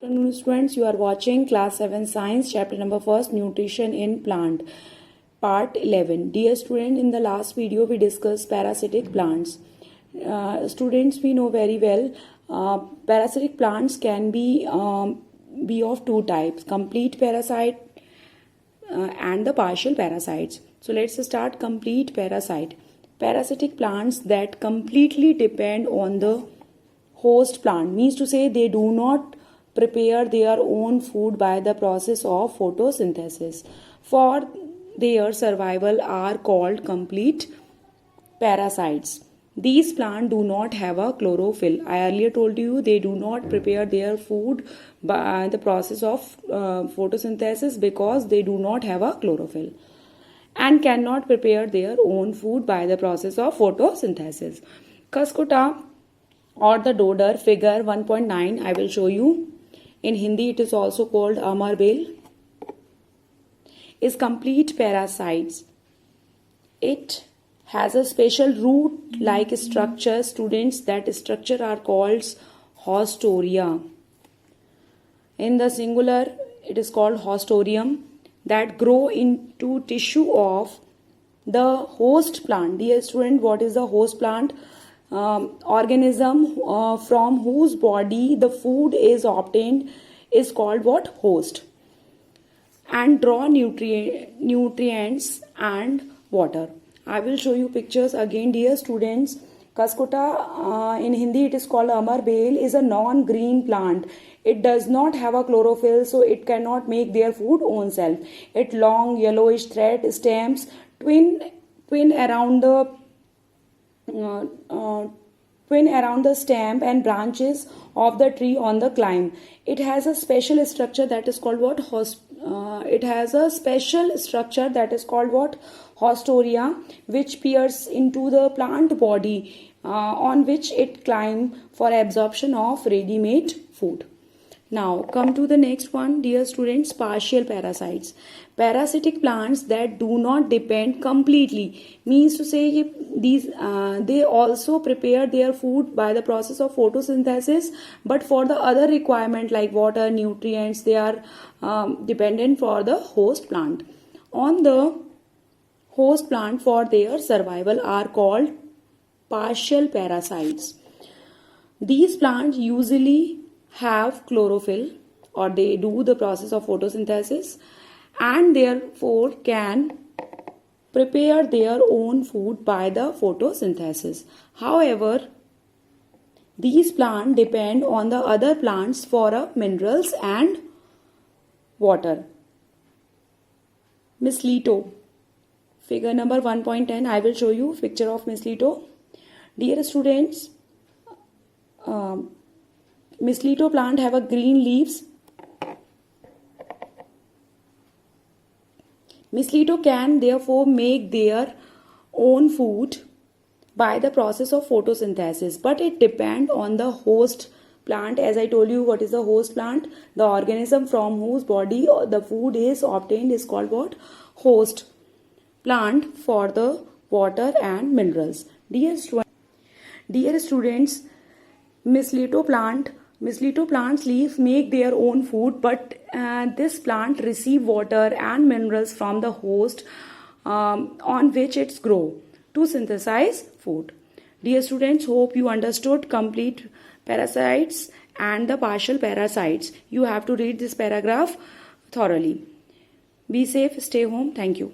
Good afternoon, students. You are watching class 7 science chapter number 1st, nutrition in plant, part 11. Dear student, in the last video we discussed parasitic plants. Students, we know very well parasitic plants can be of two types: complete parasite and the partial parasites. So let's start complete parasite. Parasitic plants that completely depend on the host plant, means to say they do not prepare their own food by the process of photosynthesis. For their survival are called complete parasites. These plants do not have a chlorophyll. I earlier told you they do not prepare their food by the process of photosynthesis because they do not have a chlorophyll and cannot prepare their own food by the process of photosynthesis. Cuscuta or the dodder, figure 1.9, I will show you. In Hindi it is also called amar bale, is complete parasites. It has a special root like structure, students. That structure are called haustoria. In the singular it is called haustorium, that grow into tissue of the host plant. Dear student, what is the host plant? Organism from whose body the food is obtained is called what? Host. And draw nutrients and water. I will show you pictures again, dear students. Cuscuta, in Hindi it is called amar bale, is a non-green plant. It does not have a chlorophyll, so it cannot make their food own self. It long yellowish thread stems twin around the stem and branches of the tree on the climb. It has a special structure that is called what? Haustoria, which peers into the plant body on which it climb for absorption of ready-made food. Now come to the next one, dear students, partial parasites. Parasitic plants that do not depend completely, means to say these they also prepare their food by the process of photosynthesis, but for the other requirement like water, nutrients, they are dependent for the host plant. On the host plant for their survival are called partial parasites. These plants usually have chlorophyll, or they do the process of photosynthesis, and therefore can prepare their own food by the photosynthesis. However, these plants depend on the other plants for minerals and water. Mistletoe, figure number 1.10, I will show you picture of mistletoe. Dear students, mistletoe plant have a green leaves. Mistletoe can therefore make their own food by the process of photosynthesis, but it depends on the host plant. As I told you, what is the host plant? The organism from whose body the food is obtained is called what? Host plant for the water and minerals. Dear students, mistletoe plants leaf make their own food, but this plant receive water and minerals from the host on which it's grow to synthesize food. Dear students, hope you understood complete parasites and the partial parasites. You have to read this paragraph thoroughly. Be safe, stay home. Thank you.